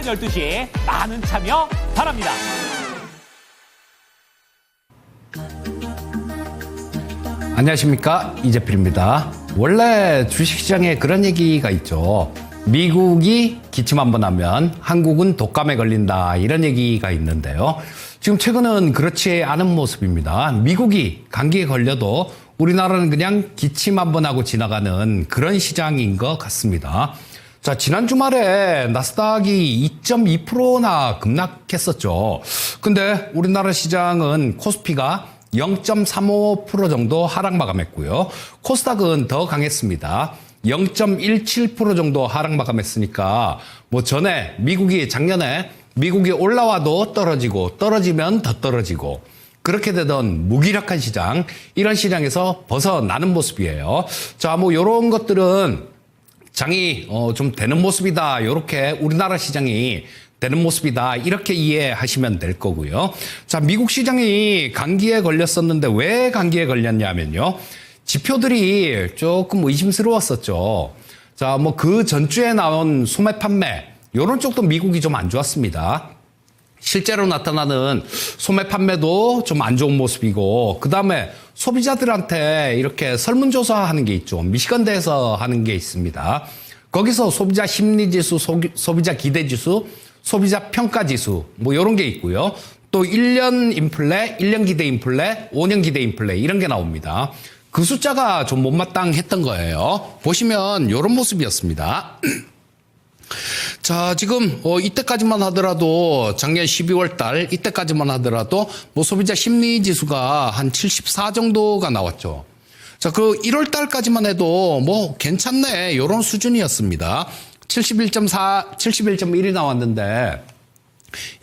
12시 많은 참여 바랍니다. 안녕하십니까, 이재필입니다. 원래 주식시장에 그런 얘기가 있죠. 미국이 기침 한번 하면 한국은 독감에 걸린다, 이런 얘기가 있는데요. 지금 최근은 그렇지 않은 모습입니다. 미국이 감기에 걸려도 우리나라는 그냥 기침 한번 하고 지나가는 그런 시장인 것 같습니다. 자, 지난 주말에 나스닥이 2.2%나 급락했었죠. 근데 우리나라 시장은 코스피가 0.35% 정도 하락 마감했고요. 코스닥은 더 강했습니다. 0.17% 정도 하락 마감했으니까 뭐 전에 작년에 미국이 올라와도 떨어지고 떨어지면 더 떨어지고 그렇게 되던 무기력한 시장, 이런 시장에서 벗어나는 모습이에요. 자, 뭐 요런 것들은 장이 좀 되는 모습이다, 이렇게 우리나라 시장이 되는 모습이다, 이렇게 이해하시면 될 거고요. 자, 미국 시장이 감기에 걸렸었는데 왜 감기에 걸렸냐면요, 지표들이 조금 의심스러웠었죠. 자, 뭐 그 전주에 나온 소매 판매, 요런 쪽도 미국이 좀 안 좋았습니다. 실제로 나타나는 소매 판매도 좀 안 좋은 모습이고, 그 다음에 소비자들한테 이렇게 설문조사하는 게 있죠. 미시건대에서 하는 게 있습니다. 거기서 소비자 심리지수, 소비자 기대지수, 소비자 평가지수, 뭐 이런 게 있고요. 또 1년 인플레, 1년 기대 인플레, 5년 기대 인플레, 이런 게 나옵니다. 그 숫자가 좀 못마땅했던 거예요. 보시면 이런 모습이었습니다. 자, 지금 이때까지만 하더라도 작년 12월 달 이때까지만 하더라도 뭐 소비자 심리 지수가 한 74 정도가 나왔죠. 자, 그 1월 달까지만 해도 뭐 괜찮네, 이런 수준이었습니다. 71.4, 71.1이 나왔는데,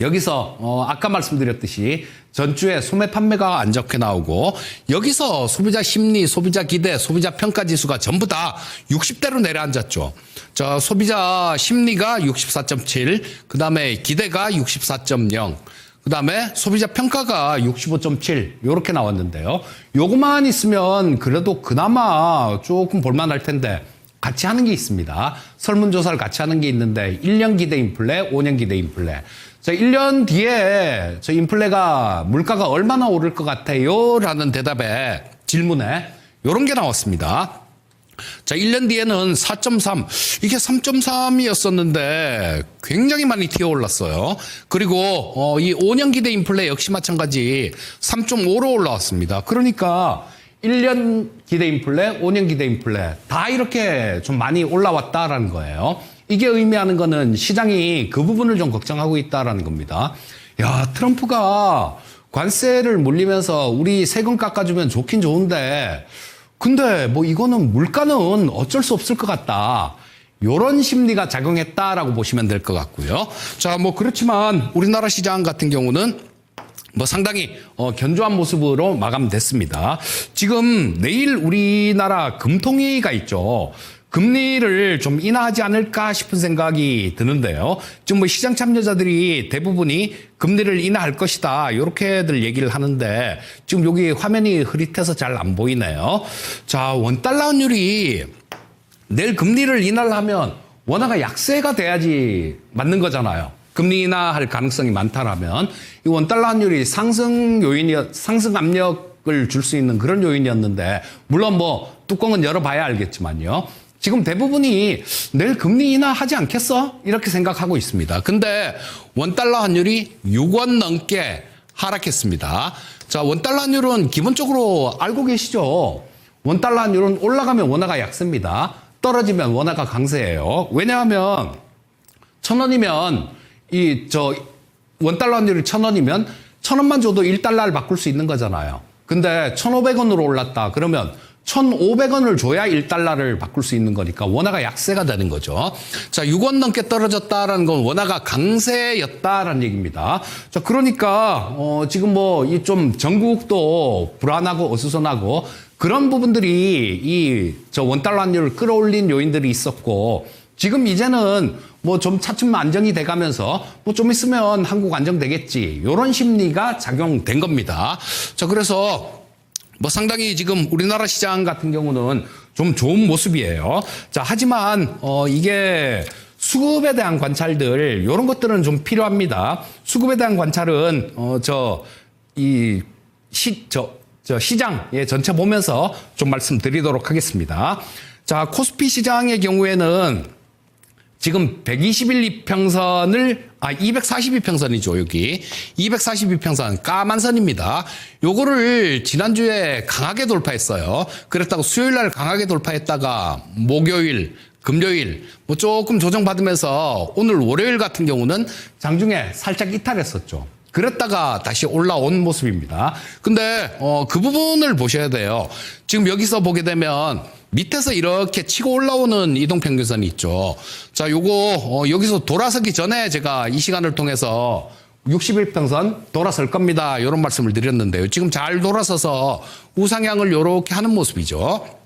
여기서 아까 말씀드렸듯이 전주에 소매 판매가 안 좋게 나오고, 여기서 소비자 심리, 소비자 기대, 소비자 평가 지수가 전부 다 60대로 내려앉았죠. 자, 소비자 심리가 64.7, 그 다음에 기대가 64.0, 그 다음에 소비자 평가가 65.7, 요렇게 나왔는데요. 요것만 있으면 그래도 그나마 조금 볼만할 텐데, 같이 하는 게 있습니다. 설문조사를 같이 하는 게 있는데, 1년 기대 인플레, 5년 기대 인플레. 자, 1년 뒤에 저 인플레가, 물가가 얼마나 오를 것 같아요? 라는 대답에, 질문에 요런 게 나왔습니다. 자, 1년 뒤에는 4.3, 이게 3.3이었었는데 굉장히 많이 튀어 올랐어요. 그리고 이 5년 기대 인플레 역시 마찬가지 3.5로 올라왔습니다. 그러니까 1년 기대 인플레, 5년 기대 인플레 다 이렇게 좀 많이 올라왔다라는 거예요. 이게 의미하는 거는 시장이 그 부분을 좀 걱정하고 있다라는 겁니다. 야, 트럼프가 관세를 물리면서 우리 세금 깎아주면 좋긴 좋은데, 근데 뭐 이거는 물가는 어쩔 수 없을 것 같다, 요런 심리가 작용했다라고 보시면 될 것 같고요. 자, 뭐 그렇지만 우리나라 시장 같은 경우는 뭐 상당히 견조한 모습으로 마감됐습니다. 지금 내일 우리나라 금통위가 있죠. 금리를 좀 인하하지 않을까 싶은 생각이 드는데요. 지금 뭐 시장 참여자들이 대부분이 금리를 인하할 것이다, 이렇게들 얘기를 하는데, 지금 여기 화면이 흐릿해서 잘 안 보이네요. 자, 원달러 환율이 내일 금리를 인하를 하면 원화가 약세가 돼야지 맞는 거잖아요. 금리 인하할 가능성이 많다라면 이 원달러 환율이 상승 압력을 줄 수 있는 그런 요인이었는데, 물론 뭐 뚜껑은 열어봐야 알겠지만요. 지금 대부분이 내일 금리 인하하지 않겠어? 이렇게 생각하고 있습니다. 근데 원달러 환율이 6원 넘게 하락했습니다. 자, 원달러 환율은 기본적으로 알고 계시죠? 원달러 환율은 올라가면 원화가 약세입니다. 떨어지면 원화가 강세예요. 왜냐하면 1,000원이면 원달러 환율이 1,000원이면 1,000원만 줘도 1달러를 바꿀 수 있는 거잖아요. 근데 1,500원으로 올랐다 그러면 1,500원을 줘야 1달러를 바꿀 수 있는 거니까 원화가 약세가 되는 거죠. 자, 6원 넘게 떨어졌다라는 건 원화가 강세였다라는 얘기입니다. 자, 그러니까 지금 뭐 이 좀 전국도 불안하고 어수선하고 그런 부분들이 저 원달러 환율을 끌어올린 요인들이 있었고, 지금 이제는 뭐 좀 차츰 안정이 돼가면서 뭐 좀 있으면 한국 안정되겠지, 이런 심리가 작용된 겁니다. 자, 그래서 뭐 상당히 지금 우리나라 시장 같은 경우는 좀 좋은 모습이에요. 자, 하지만 이게 수급에 대한 관찰들, 이런 것들은 좀 필요합니다. 수급에 대한 관찰은, 시장, 전체 보면서 좀 말씀드리도록 하겠습니다. 자, 코스피 시장의 경우에는 지금 121이평선을 242평선이죠, 여기. 242평선, 까만 선입니다. 요거를 지난주에 강하게 돌파했어요. 그랬다고 수요일 날 강하게 돌파했다가 목요일, 금요일 뭐 조금 조정받으면서 오늘 월요일 같은 경우는 장중에 살짝 이탈했었죠. 그랬다가 다시 올라온 모습입니다. 근데 그 부분을 보셔야 돼요. 지금 여기서 보게 되면 밑에서 이렇게 치고 올라오는 이동평균선이 있죠. 자, 요거 여기서 돌아서기 전에 제가 이 시간을 통해서 61평선 돌아설 겁니다. 이런 말씀을 드렸는데요. 지금 잘 돌아서서 우상향을 이렇게 하는 모습이죠.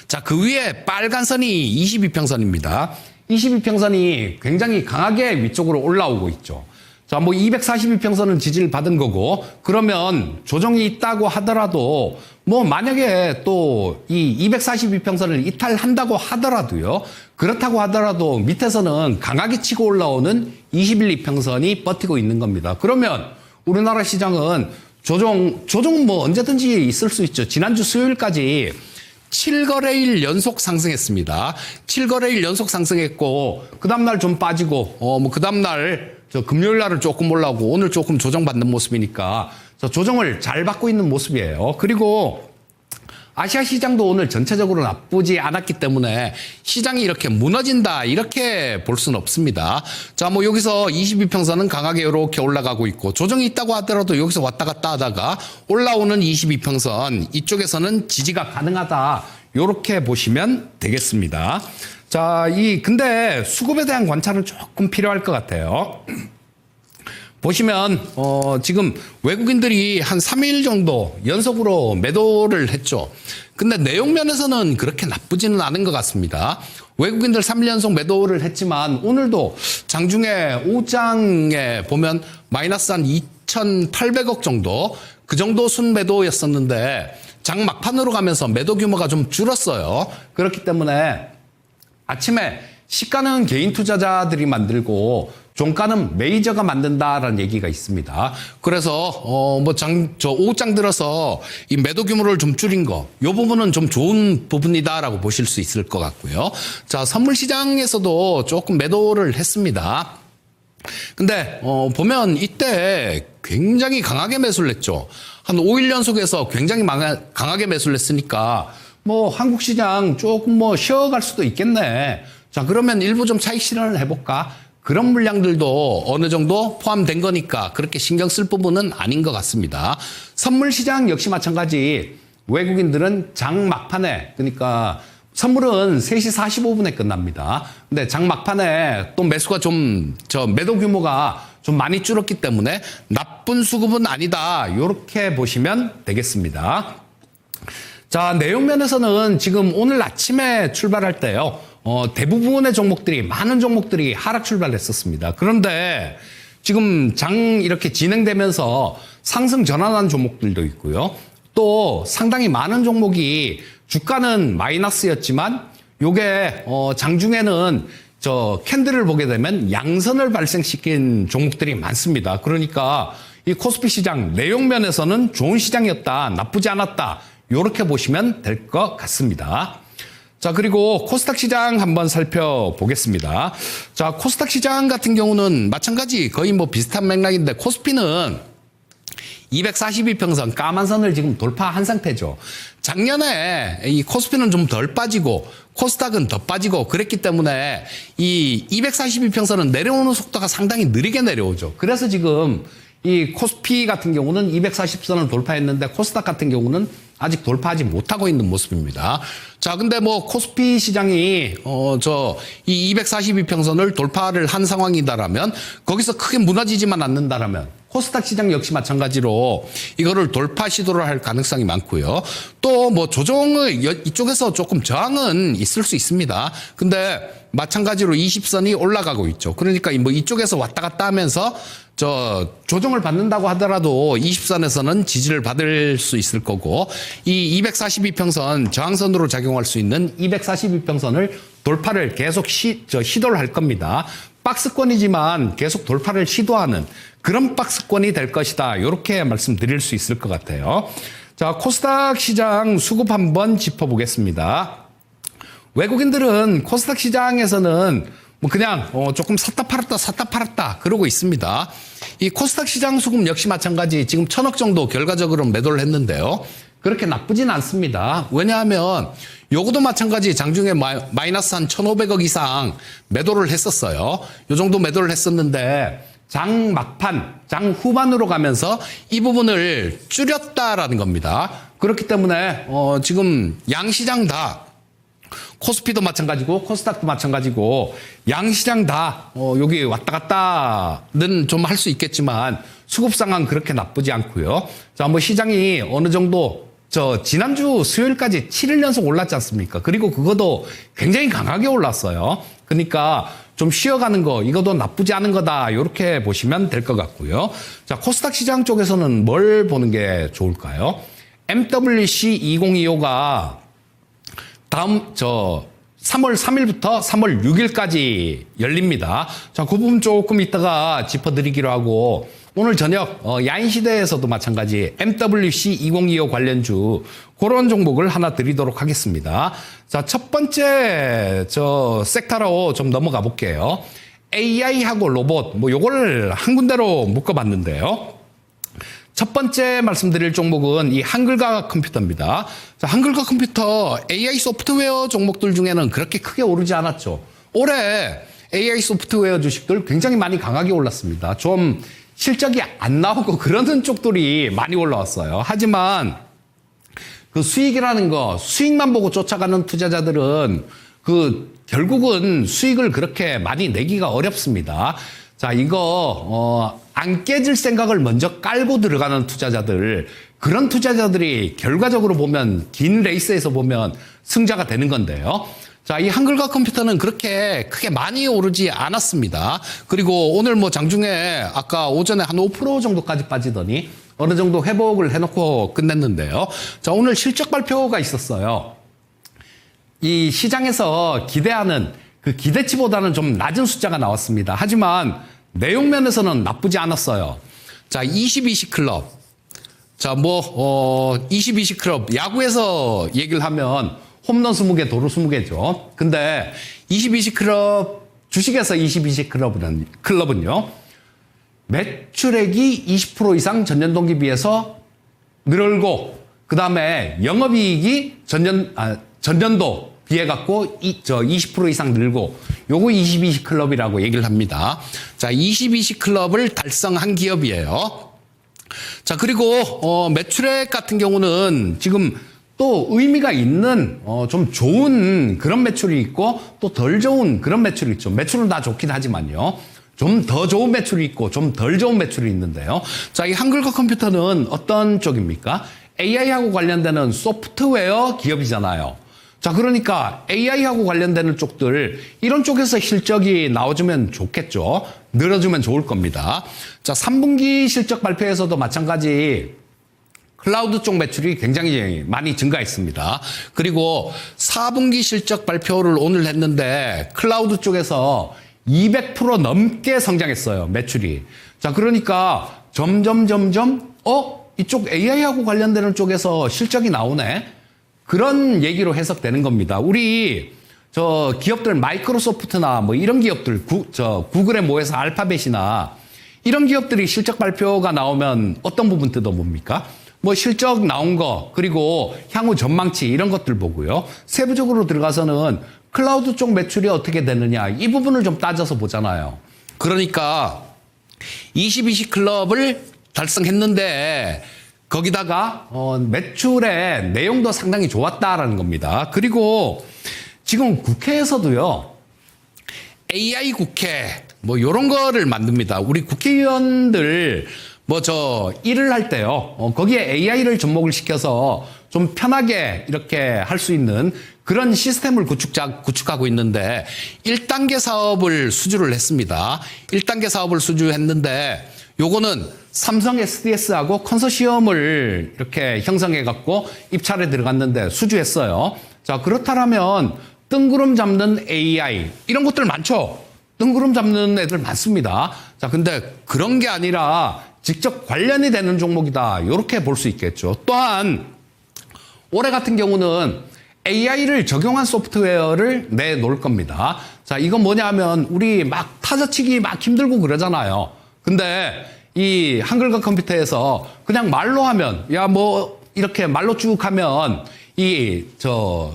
자, 그 위에 빨간 선이 22평선입니다. 22평선이 굉장히 강하게 위쪽으로 올라오고 있죠. 자, 뭐 242평선은 지지를 받은 거고, 그러면 조정이 있다고 하더라도, 뭐 만약에 또 이 242평선을 이탈한다고 하더라도요, 그렇다고 하더라도 밑에서는 강하게 치고 올라오는 21이평선이 버티고 있는 겁니다. 그러면 우리나라 시장은 조정은 뭐 언제든지 있을 수 있죠. 지난주 수요일까지 7거래일 연속 상승했습니다. 7거래일 연속 상승했고, 그 다음날 좀 빠지고, 그 다음날 금요일 날은 조금 올라오고 오늘 조금 조정받는 모습이니까 조정을 잘 받고 있는 모습이에요. 그리고 아시아 시장도 오늘 전체적으로 나쁘지 않았기 때문에 시장이 이렇게 무너진다 이렇게 볼 수는 없습니다. 자, 뭐 여기서 22평선은 강하게 이렇게 올라가고 있고 조정이 있다고 하더라도 여기서 왔다 갔다 하다가 올라오는 22평선 이쪽에서는 지지가 가능하다 이렇게 보시면 되겠습니다. 자, 근데 수급에 대한 관찰은 조금 필요할 것 같아요. 보시면, 지금 외국인들이 한 3일 정도 연속으로 매도를 했죠. 근데 내용 면에서는 그렇게 나쁘지는 않은 것 같습니다. 외국인들 3일 연속 매도를 했지만 오늘도 장중에 오후장에 보면 마이너스 한 2,800억 정도 그 정도 순매도였었는데 장 막판으로 가면서 매도 규모가 좀 줄었어요. 그렇기 때문에 아침에 시가는 개인 투자자들이 만들고 종가는 메이저가 만든다라는 얘기가 있습니다. 그래서 오후장 들어서 이 매도 규모를 좀 줄인 거, 이 부분은 좀 좋은 부분이다라고 보실 수 있을 것 같고요. 자, 선물 시장에서도 조금 매도를 했습니다. 근데 보면 이때 굉장히 강하게 매수를 했죠. 한 5일 연속해서 굉장히 강하게 매수를 했으니까 뭐 한국 시장 조금 뭐 쉬어갈 수도 있겠네. 자, 그러면 일부 좀 차익 실현을 해볼까? 그런 물량들도 어느 정도 포함된 거니까 그렇게 신경 쓸 부분은 아닌 것 같습니다. 선물 시장 역시 마찬가지. 외국인들은 장 막판에, 그러니까 선물은 3시 45분에 끝납니다. 근데 장 막판에 또 매수가 매도 규모가 좀 많이 줄었기 때문에 나쁜 수급은 아니다. 이렇게 보시면 되겠습니다. 자, 내용 면에서는 지금 오늘 아침에 출발할 때요. 대부분의 종목들이, 많은 종목들이 하락 출발했었습니다. 그런데 지금 장 이렇게 진행되면서 상승 전환한 종목들도 있고요. 또 상당히 많은 종목이 주가는 마이너스였지만 요게 장중에는 캔들을 보게 되면 양선을 발생시킨 종목들이 많습니다. 그러니까 이 코스피 시장 내용 면에서는 좋은 시장이었다, 나쁘지 않았다. 이렇게 보시면 될 것 같습니다. 자, 그리고 코스닥 시장 한번 살펴보겠습니다. 자, 코스닥 시장 같은 경우는 마찬가지 거의 뭐 비슷한 맥락인데 코스피는 242평선 까만 선을 지금 돌파한 상태죠. 작년에 이 코스피는 좀 덜 빠지고 코스닥은 더 빠지고 그랬기 때문에 이 242평선은 내려오는 속도가 상당히 느리게 내려오죠. 그래서 지금 이 코스피 같은 경우는 240선을 돌파했는데 코스닥 같은 경우는 아직 돌파하지 못하고 있는 모습입니다. 자, 근데 뭐 코스피 시장이 이 242평선을 돌파를 한 상황이다라면 거기서 크게 무너지지만 않는다라면 코스닥 시장 역시 마찬가지로 이거를 돌파 시도를 할 가능성이 많고요. 또 뭐 조정을 이쪽에서 조금 저항은 있을 수 있습니다. 근데 마찬가지로 20선이 올라가고 있죠. 그러니까 뭐 이쪽에서 왔다 갔다 하면서 조정을 받는다고 하더라도 20선에서는 지지를 받을 수 있을 거고, 이 242평선 저항선으로 작용할 수 있는 242평선을 돌파를 계속 시도를 할 겁니다. 박스권이지만 계속 돌파를 시도하는 그런 박스권이 될 것이다. 이렇게 말씀드릴 수 있을 것 같아요. 자, 코스닥 시장 수급 한번 짚어보겠습니다. 외국인들은 코스닥 시장에서는 뭐 그냥 조금 샀다 팔았다 그러고 있습니다. 이 코스닥 시장 수급 역시 마찬가지 지금 1,000억 정도 결과적으로 매도를 했는데요. 그렇게 나쁘진 않습니다. 왜냐하면 요거도 마찬가지 장중에 마이너스 한 1,500억 이상 매도를 했었어요. 요 정도 매도를 했었는데 장 막판, 장 후반으로 가면서 이 부분을 줄였다라는 겁니다. 그렇기 때문에 지금 양시장 다 코스피도 마찬가지고 코스닥도 마찬가지고 양시장 다 여기 왔다 갔다는 좀 할 수 있겠지만 수급 상황 그렇게 나쁘지 않고요. 자, 뭐 시장이 어느 정도 지난주 수요일까지 7일 연속 올랐지 않습니까? 그리고 그것도 굉장히 강하게 올랐어요. 그러니까 좀 쉬어가는 거, 이것도 나쁘지 않은 거다. 이렇게 보시면 될 것 같고요. 자, 코스닥 시장 쪽에서는 뭘 보는 게 좋을까요? MWC 2025가 다음 3월 3일부터 3월 6일까지 열립니다. 자, 그 부분 조금 이따가 짚어드리기로 하고, 오늘 저녁 야인시대에서도 마찬가지 MWC 2025 관련주 그런 종목을 하나 드리도록 하겠습니다. 자, 첫 번째 섹터로 좀 넘어가 볼게요. AI하고 로봇 뭐 요걸 한 군데로 묶어봤는데요. 첫 번째 말씀드릴 종목은 이 한글과 컴퓨터입니다. 자, 한글과 컴퓨터 AI 소프트웨어 종목들 중에는 그렇게 크게 오르지 않았죠. 올해 AI 소프트웨어 주식들 굉장히 많이 강하게 올랐습니다. 좀 실적이 안 나오고 그러는 쪽들이 많이 올라왔어요. 하지만 그 수익이라는 거, 수익만 보고 쫓아가는 투자자들은 결국은 수익을 그렇게 많이 내기가 어렵습니다. 자, 이거 안 깨질 생각을 먼저 깔고 들어가는 투자자들, 그런 투자자들이 결과적으로 보면 긴 레이스에서 보면 승자가 되는 건데요. 자, 이 한글과 컴퓨터는 그렇게 크게 많이 오르지 않았습니다. 그리고 오늘 뭐 장중에 아까 오전에 한 5% 정도까지 빠지더니 어느 정도 회복을 해놓고 끝냈는데요. 자, 오늘 실적 발표가 있었어요. 이 시장에서 기대하는 그 기대치보다는 좀 낮은 숫자가 나왔습니다. 하지만 내용 면에서는 나쁘지 않았어요. 자, 22시 클럽. 자, 22시 클럽. 야구에서 얘기를 하면 홈런 20개, 도루 20개죠. 근데 22시 클럽, 주식에서 22시 클럽은요, 매출액이 20% 이상 전년 동기 비해서 늘고, 그 다음에 영업이익이 전년도 비해 갖고 20% 이상 늘고, 요거 22시 클럽이라고 얘기를 합니다. 자, 22시 클럽을 달성한 기업이에요. 자, 그리고 매출액 같은 경우는 지금 또 의미가 있는 좀 좋은 그런 매출이 있고 또 덜 좋은 그런 매출이 있죠. 매출은 다 좋긴 하지만요. 좀 더 좋은 매출이 있고 좀 덜 좋은 매출이 있는데요. 자, 이 한글과 컴퓨터는 어떤 쪽입니까? AI하고 관련되는 소프트웨어 기업이잖아요. 자, 그러니까 AI하고 관련되는 쪽들, 이런 쪽에서 실적이 나와주면 좋겠죠. 늘어주면 좋을 겁니다. 자, 3분기 실적 발표에서도 마찬가지 클라우드 쪽 매출이 굉장히 많이 증가했습니다. 그리고 4분기 실적 발표를 오늘 했는데 클라우드 쪽에서 200% 넘게 성장했어요, 매출이. 자, 그러니까 점점 이쪽 AI하고 관련되는 쪽에서 실적이 나오네? 그런 얘기로 해석되는 겁니다. 우리 기업들 마이크로소프트나 뭐 이런 기업들, 구글에 모여서 알파벳이나 이런 기업들이 실적 발표가 나오면 어떤 부분 뜯어봅니까? 뭐 실적 나온 거, 그리고 향후 전망치 이런 것들 보고요. 세부적으로 들어가서는 클라우드 쪽 매출이 어떻게 되느냐, 이 부분을 좀 따져서 보잖아요. 그러니까 22시 클럽을 달성했는데 거기다가 매출의 내용도 상당히 좋았다라는 겁니다. 그리고 지금 국회에서도요, AI 국회 뭐 이런 거를 만듭니다. 우리 국회의원들 일을 할 때요. 거기에 AI를 접목을 시켜서 좀 편하게 이렇게 할 수 있는 그런 시스템을 구축하고 있는데 1단계 사업을 수주를 했습니다. 1단계 사업을 수주했는데 요거는 삼성 SDS하고 컨소시엄을 이렇게 형성해 갖고 입찰에 들어갔는데 수주했어요. 자, 그렇다면 뜬구름 잡는 AI 이런 것들 많죠. 뜬구름 잡는 애들 많습니다. 자, 근데 그런 게 아니라 직접 관련이 되는 종목이다. 이렇게 볼 수 있겠죠. 또한 올해 같은 경우는 AI를 적용한 소프트웨어를 내놓을 겁니다. 자, 이건 뭐냐 하면 우리 막 타자치기 막 힘들고 그러잖아요. 근데 이 한글과 컴퓨터에서 그냥 말로 하면 이렇게 말로 쭉 하면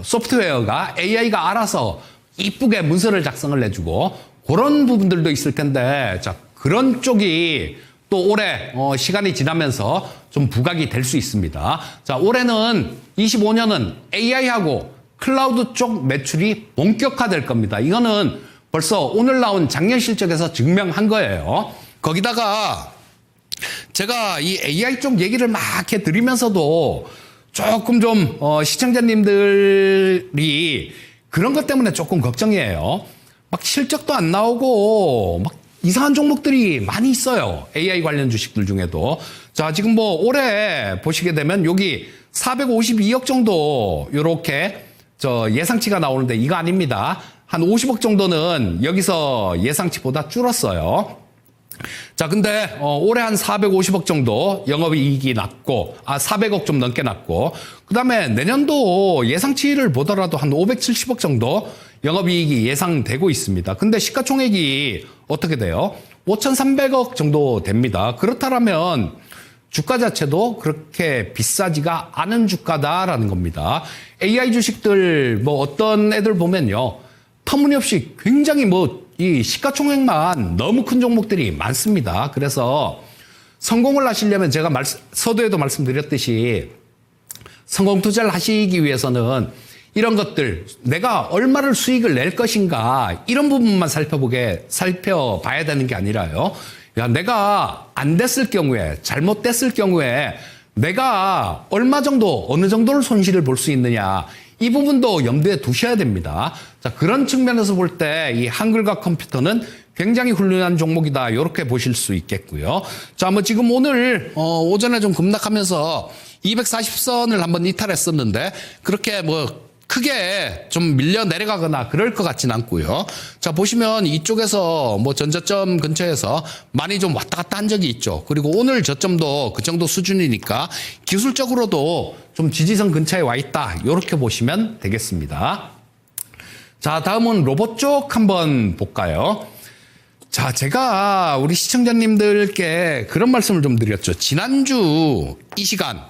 소프트웨어가 AI가 알아서 이쁘게 문서를 작성을 해주고 그런 부분들도 있을 텐데, 자, 그런 쪽이 또 올해 시간이 지나면서 좀 부각이 될 수 있습니다. 자, 올해는 25년은 AI하고 클라우드 쪽 매출이 본격화될 겁니다. 이거는 벌써 오늘 나온 작년 실적에서 증명한 거예요. 거기다가 제가 이 AI 쪽 얘기를 막 해드리면서도 조금 좀 시청자님들이 그런 것 때문에 조금 걱정이에요. 막 실적도 안 나오고 막 이상한 종목들이 많이 있어요. AI 관련 주식들 중에도. 자, 지금 올해 보시게 되면 여기 452억 정도 요렇게 예상치가 나오는데 이거 아닙니다. 한 50억 정도는 여기서 예상치보다 줄었어요. 자, 근데 올해 한 450억 정도 영업이익이 났고, 400억 좀 넘게 났고, 그 다음에 내년도 예상치를 보더라도 한 570억 정도 영업이익이 예상되고 있습니다. 근데 시가총액이 어떻게 돼요? 5,300억 정도 됩니다. 그렇다면 주가 자체도 그렇게 비싸지가 않은 주가다라는 겁니다. AI 주식들 어떤 애들 보면요, 터무니없이 굉장히 이 시가총액만 너무 큰 종목들이 많습니다. 그래서 성공을 하시려면 제가 서두에도 말씀드렸듯이 성공 투자를 하시기 위해서는 이런 것들, 내가 얼마를 수익을 낼 것인가, 이런 부분만 살펴봐야 되는 게 아니라요. 야, 내가 안 됐을 경우에, 잘못됐을 경우에 내가 얼마 정도, 어느 정도를 손실을 볼 수 있느냐, 이 부분도 염두에 두셔야 됩니다. 자, 그런 측면에서 볼 때 이 한글과 컴퓨터는 굉장히 훌륭한 종목이다. 이렇게 보실 수 있겠고요. 자, 지금 오늘 오전에 좀 급락하면서 240선을 한번 이탈했었는데 그렇게 크게 좀 밀려 내려가거나 그럴 것 같진 않고요. 자, 보시면 이쪽에서 전저점 근처에서 많이 좀 왔다 갔다 한 적이 있죠. 그리고 오늘 저점도 그 정도 수준이니까 기술적으로도 좀 지지선 근처에 와 있다. 이렇게 보시면 되겠습니다. 자, 다음은 로봇 쪽 한번 볼까요? 자, 제가 우리 시청자님들께 그런 말씀을 좀 드렸죠. 지난주 이 시간,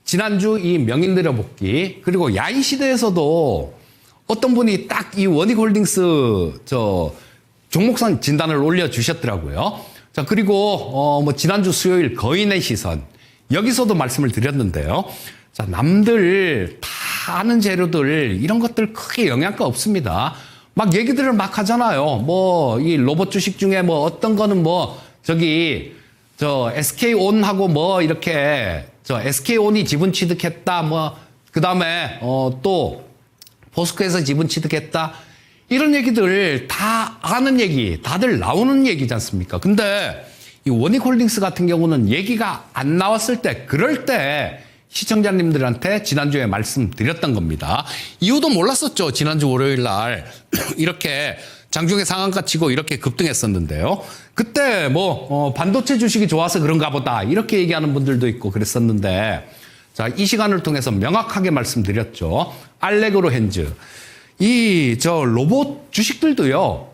지난주 이 명인들의 복귀, 그리고 야인 시대에서도 어떤 분이 딱 이 원익홀딩스 종목선 진단을 올려주셨더라고요. 자, 그리고 지난주 수요일 거인의 시선, 여기서도 말씀을 드렸는데요. 자, 남들 다 아는 재료들, 이런 것들 크게 영향가 없습니다. 막 얘기들을 막 하잖아요. 이 로봇 주식 중에 어떤 거는 SK온하고 이렇게 SK온이 지분 취득했다, 그 다음에, 또, 포스코에서 지분 취득했다. 이런 얘기들 다 아는 얘기, 다들 나오는 얘기지 않습니까? 근데, 이 원익홀딩스 같은 경우는 얘기가 안 나왔을 때, 그럴 때, 시청자님들한테 지난주에 말씀드렸던 겁니다. 이유도 몰랐었죠. 지난주 월요일 날. 이렇게 장중에 상한가 치고 이렇게 급등했었는데요. 그때 반도체 주식이 좋아서 그런가 보다 이렇게 얘기하는 분들도 있고 그랬었는데, 자, 이 시간을 통해서 명확하게 말씀드렸죠. 알레그로 핸즈. 로봇 주식들도요,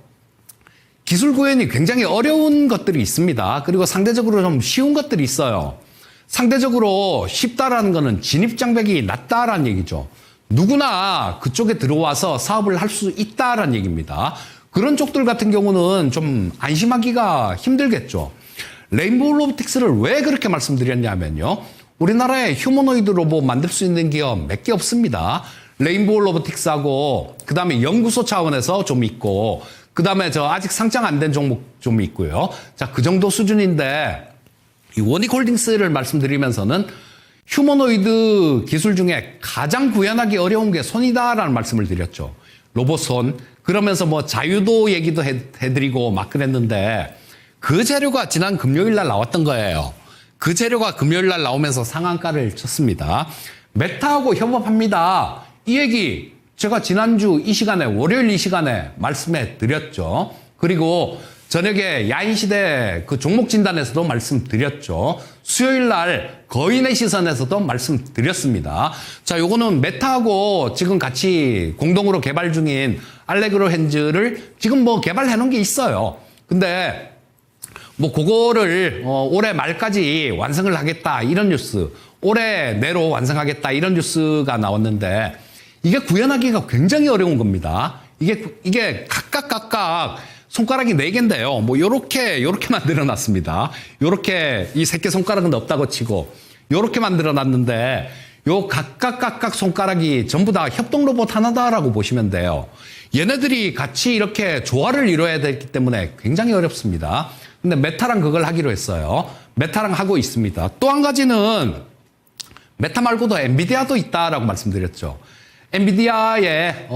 기술 구현이 굉장히 어려운 것들이 있습니다. 그리고 상대적으로 좀 쉬운 것들이 있어요. 상대적으로 쉽다라는 거는 진입장벽이 낮다라는 얘기죠. 누구나 그쪽에 들어와서 사업을 할 수 있다라는 얘기입니다. 그런 쪽들 같은 경우는 좀 안심하기가 힘들겠죠. 레인보우 로보틱스를 왜 그렇게 말씀드렸냐면요. 우리나라에 휴머노이드 로봇 만들 수 있는 기업 몇 개 없습니다. 레인보우 로보틱스하고 그 다음에 연구소 차원에서 좀 있고, 그 다음에 아직 상장 안 된 종목 좀 있고요. 자, 그 정도 수준인데 이 원익홀딩스를 말씀드리면서는 휴머노이드 기술 중에 가장 구현하기 어려운 게 손이다라는 말씀을 드렸죠. 로봇손. 그러면서 뭐 자유도 얘기도 해드리고 막 그랬는데 그 재료가 지난 금요일 날 나왔던 거예요. 그 재료가 금요일 날 나오면서 상한가를 쳤습니다. 메타하고 협업합니다. 이 얘기 제가 지난주 이 시간에 월요일 이 시간에 말씀해 드렸죠. 그리고 저녁에 야인시대 그 종목 진단에서도 말씀드렸죠. 수요일 날 거인의 시선에서도 말씀드렸습니다. 자, 요거는 메타하고 지금 같이 공동으로 개발 중인 알레그로 핸즈를 지금 뭐 개발해 놓은 게 있어요. 근데 뭐 그거를 올해 말까지 완성을 하겠다 이런 뉴스, 올해 내로 완성하겠다 이런 뉴스가 나왔는데 이게 구현하기가 굉장히 어려운 겁니다. 이게 각각 손가락이 4개인데요. 뭐 요렇게 만들어 놨습니다. 요렇게 이 새끼 손가락은 없다고 치고 요렇게 만들어 놨는데 요 각각 손가락이 전부 다 협동 로봇 하나다라고 보시면 돼요. 얘네들이 같이 이렇게 조화를 이루어야 되기 때문에 굉장히 어렵습니다. 근데 메타랑 그걸 하기로 했어요. 메타랑 하고 있습니다. 또 한 가지는 메타 말고도 엔비디아도 있다라고 말씀드렸죠. 엔비디아의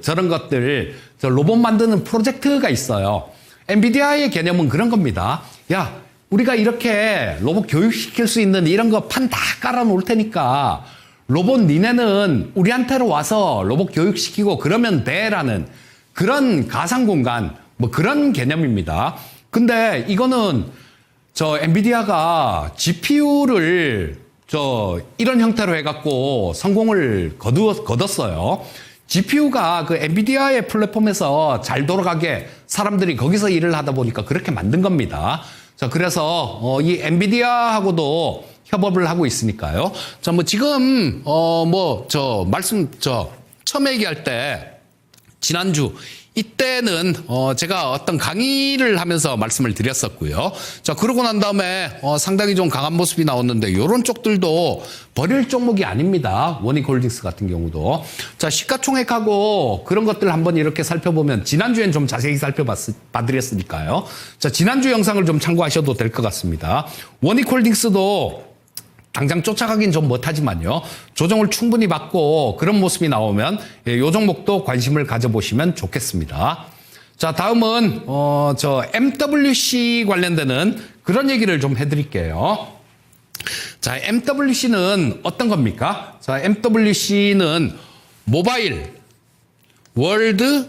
저런 것들 저 로봇 만드는 프로젝트가 있어요. 엔비디아의 개념은 그런 겁니다. 야, 우리가 이렇게 로봇 교육시킬 수 있는 이런 거 판 다 깔아놓을 테니까 로봇 니네는 우리한테로 와서 로봇 교육시키고 그러면 돼라는 그런 가상 공간 뭐 그런 개념입니다. 근데 이거는 저 엔비디아가 GPU를 이런 형태로 해갖고 성공을 거뒀어요. GPU가 그 엔비디아의 플랫폼에서 잘 돌아가게 사람들이 거기서 일을 하다 보니까 그렇게 만든 겁니다. 자, 그래서 이 엔비디아하고도 협업을 하고 있으니까요. 자, 뭐 지금 처음 얘기할 때 지난주 이때는 제가 어떤 강의를 하면서 말씀을 드렸었고요. 자, 그러고 난 다음에 상당히 좀 강한 모습이 나왔는데 이런 쪽들도 버릴 종목이 아닙니다. 원익홀딩스 같은 경우도. 자, 시가총액하고 그런 것들 한번 이렇게 살펴보면 지난주엔 좀 자세히 살펴봐드렸으니까요. 자, 지난주 영상을 좀 참고하셔도 될 것 같습니다. 원익홀딩스도 당장 쫓아가긴 좀 못하지만요. 조정을 충분히 받고 그런 모습이 나오면 이 종목도 관심을 가져보시면 좋겠습니다. 자, 다음은 MWC 관련되는 그런 얘기를 좀 해드릴게요. 자, MWC는 어떤 겁니까? 자, MWC는 모바일 월드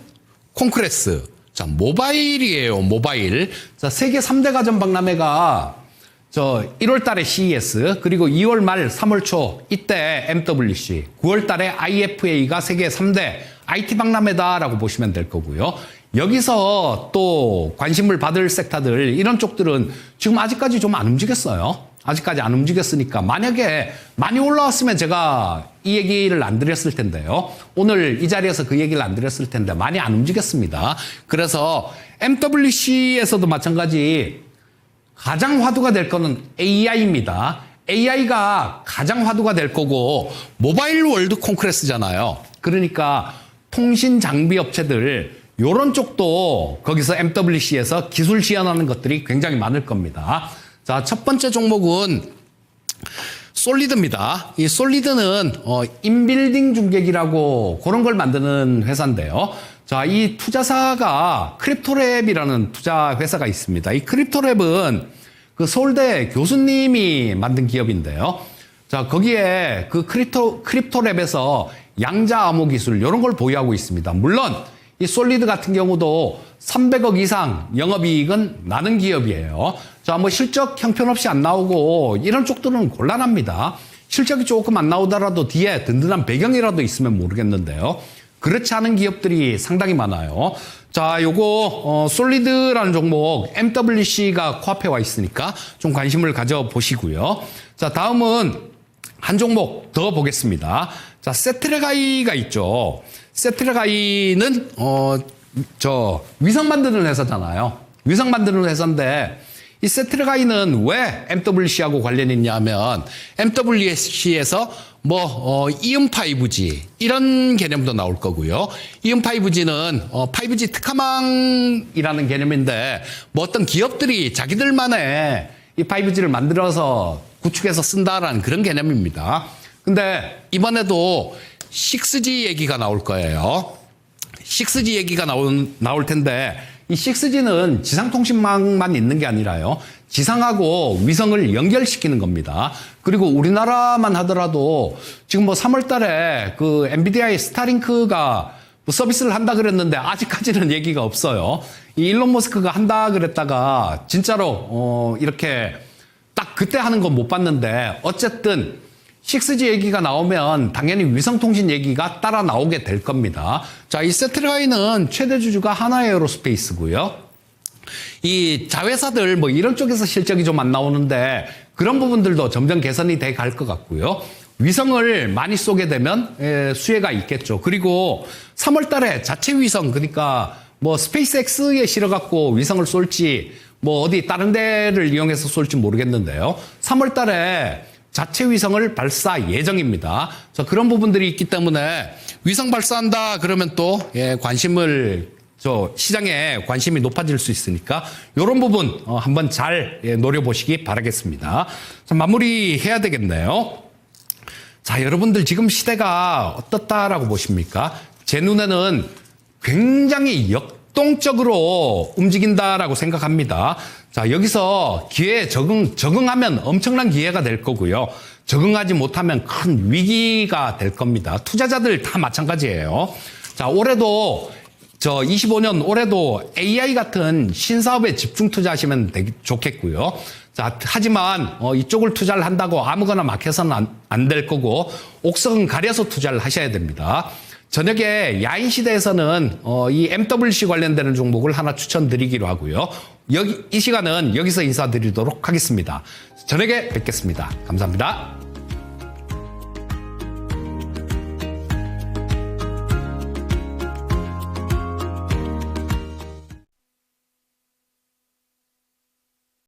콩크레스. 자, 모바일이에요. 모바일. 자, 세계 3대 가전 박람회가 1월 달에 CES, 그리고 2월 말 3월 초 이때 MWC, 9월 달에 IFA가 세계 3대 IT 박람회다라고 보시면 될 거고요. 여기서 또 관심을 받을 섹터들 이런 쪽들은 지금 아직까지 좀 안 움직였어요. 아직까지 안 움직였으니까 만약에 많이 올라왔으면 제가 이 얘기를 안 드렸을 텐데요. 오늘 이 자리에서 그 얘기를 안 드렸을 텐데 많이 안 움직였습니다. 그래서 MWC에서도 마찬가지 가장 화두가 될 거는 AI입니다. AI가 가장 화두가 될 거고 모바일 월드 콩크레스잖아요. 그러니까 통신 장비 업체들 요런 쪽도 거기서 MWC에서 기술 지원하는 것들이 굉장히 많을 겁니다. 자, 첫 번째 종목은 솔리드입니다. 이 솔리드는 인빌딩 중계기라고 그런 걸 만드는 회사인데요. 자, 이 투자사가 크립토랩이라는 투자 회사가 있습니다. 이 크립토랩은 그 서울대 교수님이 만든 기업인데요. 자, 거기에 그 크립토랩에서 양자 암호 기술 이런 걸 보유하고 있습니다. 물론 이 솔리드 같은 경우도 300억 이상 영업이익은 나는 기업이에요. 자, 뭐 실적 형편없이 안 나오고 이런 쪽들은 곤란합니다. 실적이 조금 안 나오더라도 뒤에 든든한 배경이라도 있으면 모르겠는데요. 그렇지 않은 기업들이 상당히 많아요. 자, 요거 솔리드라는 종목 MWC가 코앞에 와 있으니까 좀 관심을 가져보시고요. 자, 다음은 한 종목 더 보겠습니다. 자, 세트레가이가 있죠. 세트레가이는 위성 만드는 회사잖아요. 위성 만드는 회사인데 이 세트레가이는 왜 MWC하고 관련이 있냐면 MWC에서 이음 5G 이런 개념도 나올 거고요. 이음 5G는 5G 특화망이라는 개념인데 어떤 기업들이 자기들만의 이 5G를 만들어서 구축해서 쓴다라는 그런 개념입니다. 근데 이번에도 6G 얘기가 나올 거예요. 6G 얘기가 나올 텐데 이 6G는 지상통신망만 있는 게 아니라요. 지상하고 위성을 연결시키는 겁니다. 그리고 우리나라만 하더라도 지금 뭐 3월 달에 그 엔비디아의 스타링크가 뭐 서비스를 한다 그랬는데 아직까지는 얘기가 없어요. 이 일론 머스크가 한다 그랬다가 진짜로 이렇게 딱 그때 하는 건 못 봤는데 어쨌든 6G 얘기가 나오면 당연히 위성통신 얘기가 따라 나오게 될 겁니다. 자, 이 세트라이는 최대 주주가 하나에어로스페이스고요. 이 자회사들 뭐 이런 쪽에서 실적이 좀 안 나오는데 그런 부분들도 점점 개선이 돼 갈 것 같고요. 위성을 많이 쏘게 되면 수혜가 있겠죠. 그리고 3월 달에 자체 위성, 그러니까 뭐 스페이스X에 실어갖고 위성을 쏠지 뭐 어디 다른 데를 이용해서 쏠지 모르겠는데요. 3월 달에 자체 위성을 발사 예정입니다. 자, 그런 부분들이 있기 때문에 위성 발사한다 그러면 또 시장에 관심이 높아질 수 있으니까 이런 부분 한번 잘 노려보시기 바라겠습니다. 자, 마무리해야 되겠네요. 자, 여러분들 지금 시대가 어떻다라고 보십니까? 제 눈에는 굉장히 역동적으로 움직인다라고 생각합니다. 자, 여기서 기회에 적응하면 엄청난 기회가 될 거고요. 적응하지 못하면 큰 위기가 될 겁니다. 투자자들 다 마찬가지예요. 자, 올해도 25년 올해도 AI 같은 신사업에 집중 투자하시면 되게 좋겠고요. 자, 하지만 이쪽을 투자를 한다고 아무거나 막 해서는 안 될 거고 옥석은 가려서 투자를 하셔야 됩니다. 저녁에 야인 시대에서는 이 MWC 관련되는 종목을 하나 추천드리기로 하고요. 이 시간은 여기서 인사드리도록 하겠습니다. 저녁에 뵙겠습니다. 감사합니다.